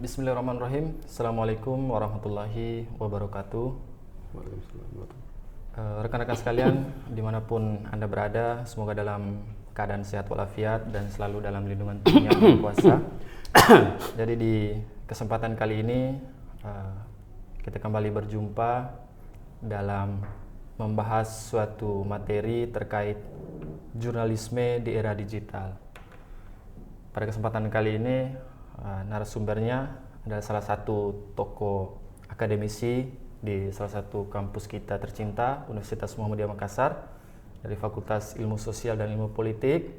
Bismillahirrahmanirrahim. Assalamualaikum warahmatullahi wabarakatuh. Rekan-rekan sekalian, dimanapun Anda berada, semoga dalam keadaan sehat walafiat dan selalu dalam lindungan Tuhan Yang Maha Kuasa. Jadi di kesempatan kali ini kita kembali berjumpa dalam membahas suatu materi terkait jurnalisme di era digital. Pada kesempatan kali ini narasumbernya adalah salah satu tokoh akademisi di salah satu kampus kita tercinta, Universitas Muhammadiyah Makassar, dari Fakultas Ilmu Sosial dan Ilmu Politik,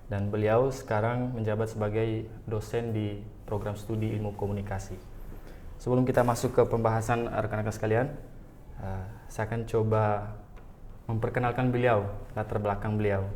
dan beliau sekarang menjabat sebagai dosen di program studi Ilmu Komunikasi. Sebelum kita masuk ke pembahasan rekan-rekan sekalian, saya akan coba memperkenalkan beliau, latar belakang beliau.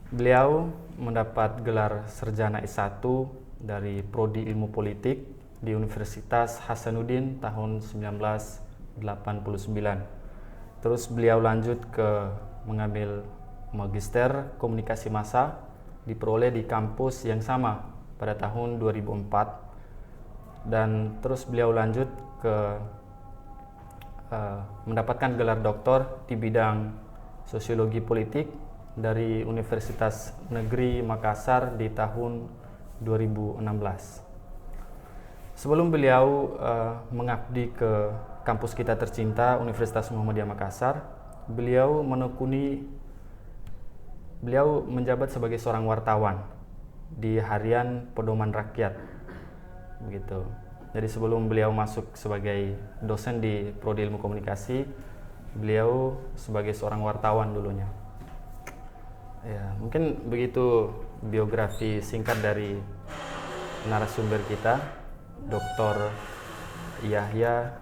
Beliau mendapat gelar Sarjana S1 dari Prodi Ilmu Politik di Universitas Hasanuddin tahun 1989. Terus beliau lanjut ke mengambil Magister Komunikasi Massa, diperoleh di kampus yang sama pada tahun 2004. Dan terus beliau lanjut ke mendapatkan gelar doktor di bidang Sosiologi Politik dari Universitas Negeri Makassar di tahun 2016. Sebelum beliau mengabdi ke kampus kita tercinta Universitas Muhammadiyah Makassar, beliau menjabat sebagai seorang wartawan di Harian Pedoman Rakyat, begitu. Jadi sebelum beliau masuk sebagai dosen di Prodi Ilmu Komunikasi, beliau sebagai seorang wartawan dulunya. Ya, mungkin begitu biografi singkat dari narasumber kita, Dr. Yahya.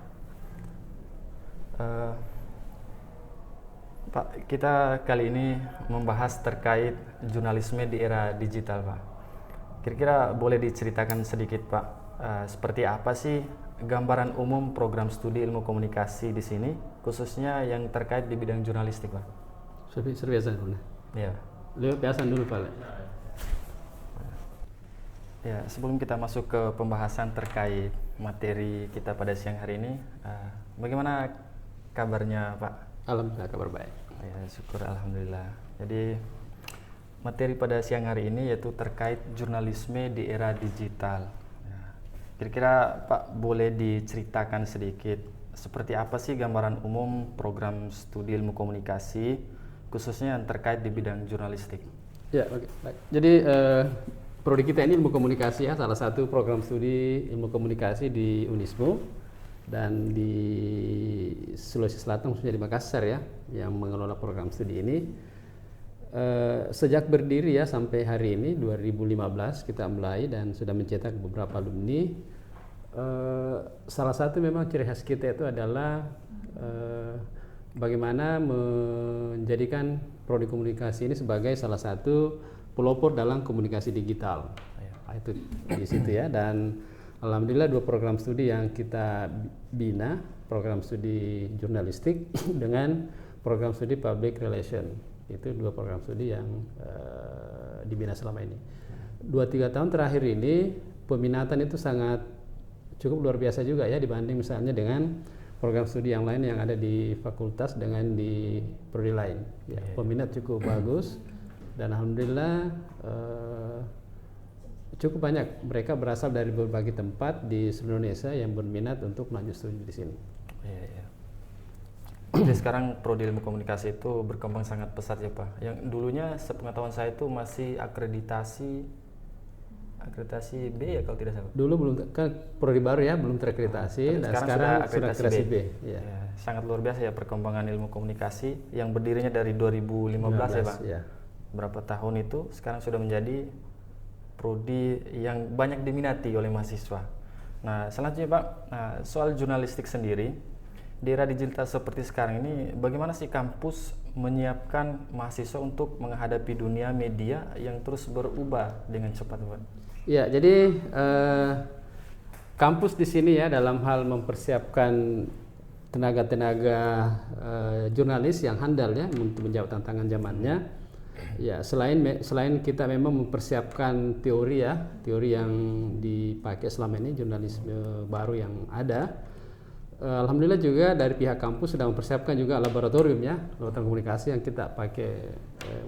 Pak, kita kali ini membahas terkait jurnalisme di era digital, Pak. Kira-kira boleh diceritakan sedikit, Pak, seperti apa sih gambaran umum program studi ilmu komunikasi di sini, khususnya yang terkait di bidang jurnalistik, Pak? Biasa dulu. Ya. Biasa dulu, Pak. Ya, sebelum kita masuk ke pembahasan terkait materi kita pada siang hari ini, bagaimana kabarnya, Pak? Alhamdulillah, kabar baik. Ya, syukur alhamdulillah. Jadi materi pada siang hari ini yaitu terkait jurnalisme di era digital. Ya. Kira-kira Pak boleh diceritakan sedikit seperti apa sih gambaran umum program studi ilmu komunikasi, khususnya yang terkait di bidang jurnalistik? Ya, oke. Baik. Jadi prodi kita ini ilmu komunikasi ya, salah satu program studi ilmu komunikasi di Unismu dan di Sulawesi Selatan, khususnya di Makassar ya, yang mengelola program studi ini. Sejak berdiri ya sampai hari ini 2015 kita mulai dan sudah mencetak beberapa alumni. Salah satu memang ciri khas kita itu adalah bagaimana menjadikan prodi komunikasi ini sebagai salah satu pelopor dalam komunikasi digital. Itu di situ ya, dan alhamdulillah 2 program studi yang kita bina, program studi jurnalistik dengan program studi public relation. Itu 2 program studi yang dibina selama ini. 2-3 tahun terakhir ini peminatan itu sangat cukup luar biasa juga ya, dibanding misalnya dengan program studi yang lain yang ada di fakultas dengan di prodi lain. Ya, peminat cukup bagus dan alhamdulillah cukup banyak mereka berasal dari berbagai tempat di seluruh Indonesia yang berminat untuk melanjut studi di sini. Ya. Jadi sekarang prodi ilmu komunikasi itu berkembang sangat pesat ya, Pak. Yang dulunya sepengetahuan saya itu masih akreditasi B ya kalau tidak salah. Dulu belum, kan prodi baru ya, belum terakreditasi, dan sekarang sudah akreditasi B. Ya, sangat luar biasa ya perkembangan ilmu komunikasi yang berdirinya dari 2015 ya, Pak. Ya. Berapa tahun itu sekarang sudah menjadi prodi yang banyak diminati oleh mahasiswa. Nah, selanjutnya, Pak, soal jurnalistik sendiri di era digital seperti sekarang ini, bagaimana sih kampus menyiapkan mahasiswa untuk menghadapi dunia media yang terus berubah dengan cepat, Pak? Ya, jadi kampus di sini ya dalam hal mempersiapkan tenaga-tenaga jurnalis yang handal ya untuk menjawab tantangan zamannya, Ya, selain kita memang mempersiapkan teori ya, teori yang dipakai selama ini jurnalisme baru yang ada. Alhamdulillah juga dari pihak kampus sudah mempersiapkan juga laboratorium ya, laboratorium komunikasi yang kita pakai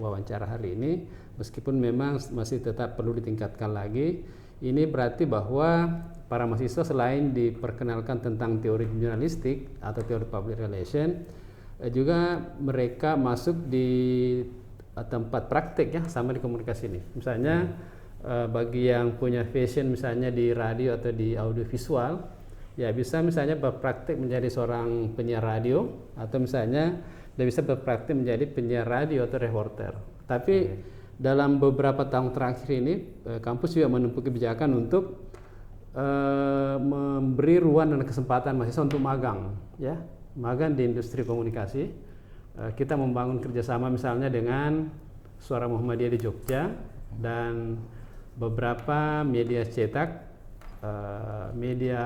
wawancara hari ini. Meskipun memang masih tetap perlu ditingkatkan lagi. Ini berarti bahwa para mahasiswa selain diperkenalkan tentang teori jurnalistik atau teori public relation, juga mereka masuk di tempat praktik ya sama di komunikasi ini. Misalnya bagi yang punya passion misalnya di radio atau di audiovisual, ya bisa misalnya berpraktik menjadi seorang penyiar radio, atau misalnya dia bisa berpraktik menjadi penyiar radio atau reporter. Tapi dalam beberapa tahun terakhir ini kampus juga menempuh kebijakan untuk memberi ruang dan kesempatan mahasiswa untuk magang ya, magang di industri komunikasi. Kita membangun kerjasama misalnya dengan Suara Muhammadiyah di Jogja dan beberapa media cetak, media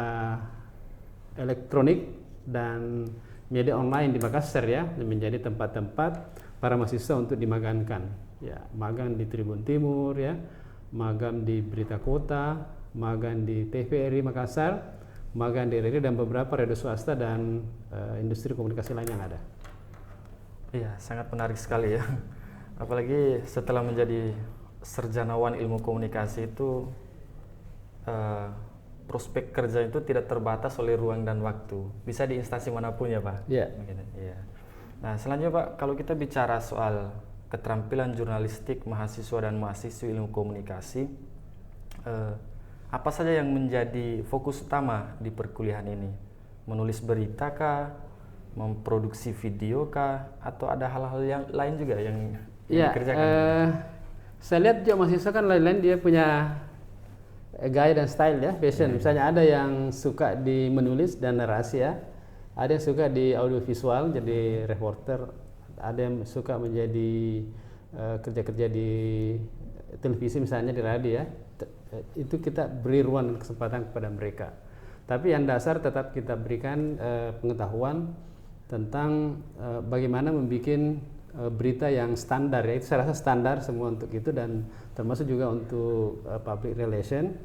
elektronik dan media online di Makassar ya, menjadi tempat-tempat para mahasiswa untuk dimagangkan. Ya, magang di Tribun Timur ya, magang di Berita Kota, magang di TVRI Makassar, magang di radio dan beberapa radio swasta dan industri komunikasi lain yang ada. Iya, sangat menarik sekali ya. Apalagi setelah menjadi sarjanawan ilmu komunikasi itu prospek kerja itu tidak terbatas oleh ruang dan waktu. Bisa di instansi manapun ya Pak? Iya. Iya. Nah selanjutnya Pak, kalau kita bicara soal keterampilan jurnalistik mahasiswa dan mahasiswi ilmu komunikasi, apa saja yang menjadi fokus utama di perkuliahan ini? Menulis berita kah? Memproduksi video kah? Atau ada hal-hal yang lain juga yang dikerjakan? Saya lihat juga mahasiswa kan lain-lain dia punya gaya dan style ya, passion. Misalnya ada yang suka di menulis dan narasi ya, ada yang suka di audiovisual jadi reporter, ada yang suka menjadi kerja-kerja di televisi misalnya di radio ya. Itu kita beri ruang dan kesempatan kepada mereka. Tapi yang dasar tetap kita berikan pengetahuan tentang bagaimana membuat berita yang standar ya. Itu saya rasa standar semua untuk itu, dan termasuk juga untuk public relation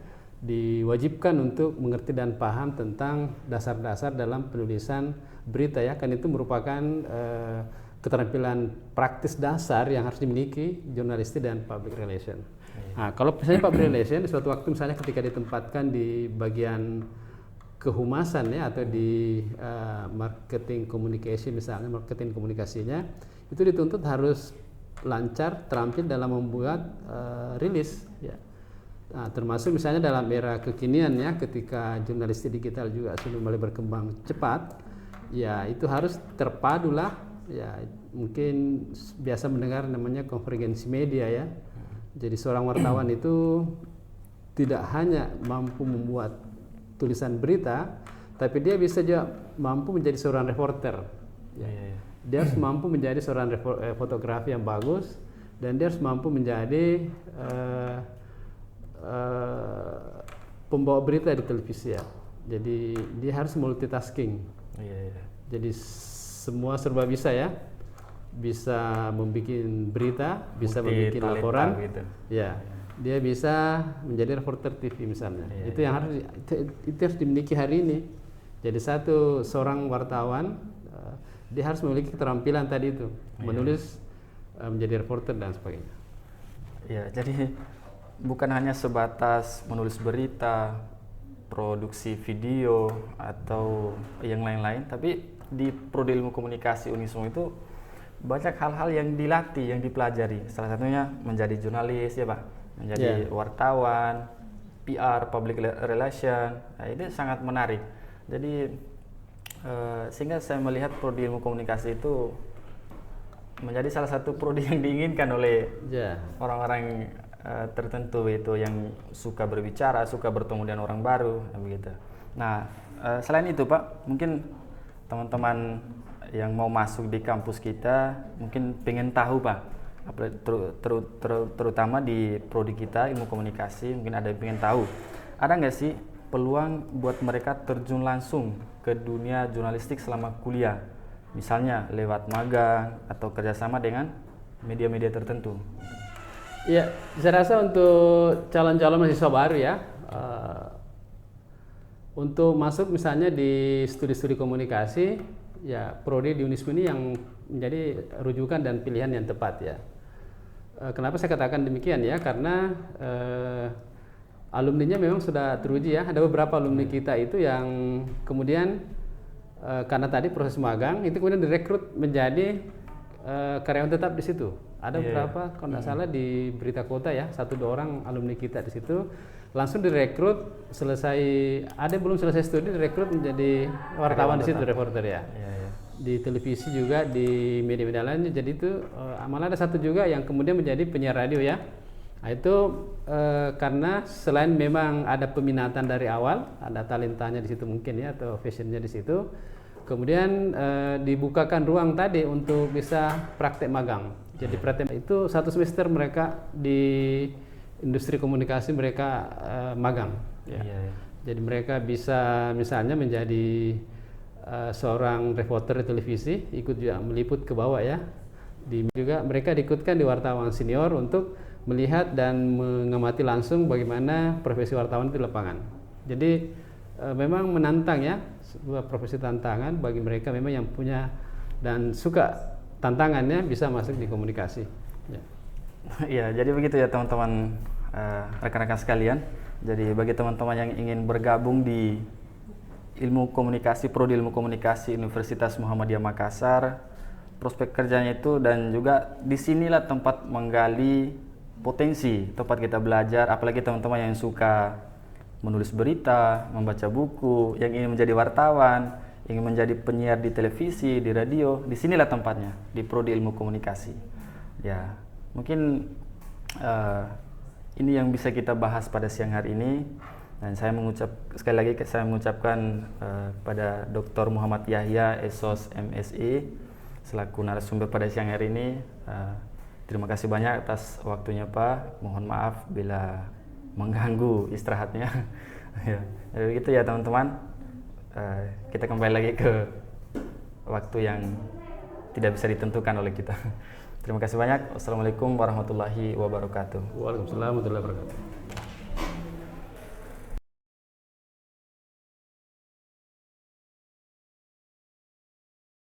diwajibkan untuk mengerti dan paham tentang dasar-dasar dalam penulisan berita ya, kan itu merupakan keterampilan praktis dasar yang harus dimiliki jurnalistik dan public relation. Nah, kalau misalnya public relation suatu waktu misalnya ketika ditempatkan di bagian kehumasan ya, atau di marketing communication misalnya, marketing komunikasinya itu dituntut harus lancar, terampil dalam membuat rilis ya. Nah, termasuk misalnya dalam era kekinian ya, ketika jurnalistik digital juga sudah mulai berkembang cepat ya, itu harus terpadulah ya. Mungkin biasa mendengar namanya konvergensi media ya. Jadi seorang wartawan itu tidak hanya mampu membuat tulisan berita, tapi dia bisa juga mampu menjadi seorang reporter. Dia harus mampu menjadi seorang fotografi yang bagus, dan dia harus mampu menjadi pembawa berita di televisi ya. Jadi dia harus multitasking. Jadi semua serba bisa ya. Bisa membuat berita, bisa membuat laporan. Gitu. Ya. Dia bisa menjadi reporter TV misalnya. Itu yang harus dimiliki hari ini. Jadi seorang wartawan dia harus memiliki keterampilan tadi itu, menulis, menjadi reporter dan sebagainya. Ya, jadi bukan hanya sebatas menulis berita, produksi video atau yang lain-lain, tapi di Prodi Ilmu Komunikasi Unismo itu banyak hal-hal yang dilatih, yang dipelajari. Salah satunya menjadi jurnalis ya Pak, menjadi wartawan, PR, public relation. Nah, ini sangat menarik. Jadi sehingga saya melihat Prodi Ilmu Komunikasi itu menjadi salah satu prodi yang diinginkan oleh orang-orang tertentu, itu yang suka berbicara, suka bertemu dengan orang baru, begitu. Nah, selain itu Pak, mungkin teman-teman yang mau masuk di kampus kita mungkin pengen tahu Pak, terutama di prodi kita Ilmu Komunikasi, mungkin ada yang pengen tahu, ada nggak sih peluang buat mereka terjun langsung ke dunia jurnalistik selama kuliah, misalnya lewat magang atau kerjasama dengan media-media tertentu? Ya, saya rasa untuk calon-calon mahasiswa baru ya, untuk masuk misalnya di studi-studi komunikasi, ya prodi di Unisba ini yang menjadi rujukan dan pilihan yang tepat ya. Kenapa saya katakan demikian ya? Karena alumninya memang sudah teruji ya. Ada beberapa alumni kita itu yang kemudian karena tadi proses magang itu kemudian direkrut menjadi karyawan tetap di situ. Ada beberapa kalau nggak salah di Berita Kota ya, 1-2 orang alumni kita di situ langsung direkrut, selesai ada belum selesai studi direkrut menjadi wartawan di situ, reporter ya. Di televisi juga, di media-media lainnya. Jadi itu malah ada satu juga yang kemudian menjadi penyiar radio ya. Nah, itu karena selain memang ada peminatan dari awal, ada talentanya di situ mungkin ya, atau fashionnya di situ. Kemudian dibukakan ruang tadi untuk bisa praktek magang. Jadi praktek itu 1 semester mereka di industri komunikasi mereka magang. Ya. Jadi mereka bisa misalnya menjadi seorang reporter televisi, ikut juga meliput ke bawah ya. Juga mereka diikutkan di wartawan senior untuk melihat dan mengamati langsung bagaimana profesi wartawan itu di lapangan. Jadi memang menantang ya, sebuah profesi tantangan bagi mereka memang yang punya dan suka tantangannya bisa masuk di komunikasi. Iya, jadi begitu ya teman-teman, rekan-rekan sekalian. Jadi bagi teman-teman yang ingin bergabung di ilmu komunikasi, prodi ilmu komunikasi Universitas Muhammadiyah Makassar, prospek kerjanya itu dan juga disinilah tempat menggali potensi, tempat kita belajar. Apalagi teman-teman yang suka menulis berita, membaca buku, yang ingin menjadi wartawan, ingin menjadi penyiar di televisi, di radio, disinilah tempatnya, di prodi ilmu komunikasi. Ya, mungkin ini yang bisa kita bahas pada siang hari ini. Dan sekali lagi saya mengucapkan pada Dr. Muhammad Yahya, SOS MSI, selaku narasumber pada siang hari ini. Terima kasih banyak atas waktunya Pak. Mohon maaf bila mengganggu istirahatnya. Ya, jadi begitu ya teman-teman. Kita kembali lagi ke waktu yang tidak bisa ditentukan oleh kita. Terima kasih banyak. Wassalamualaikum warahmatullahi wabarakatuh. Waalaikumsalam warahmatullahi wabarakatuh.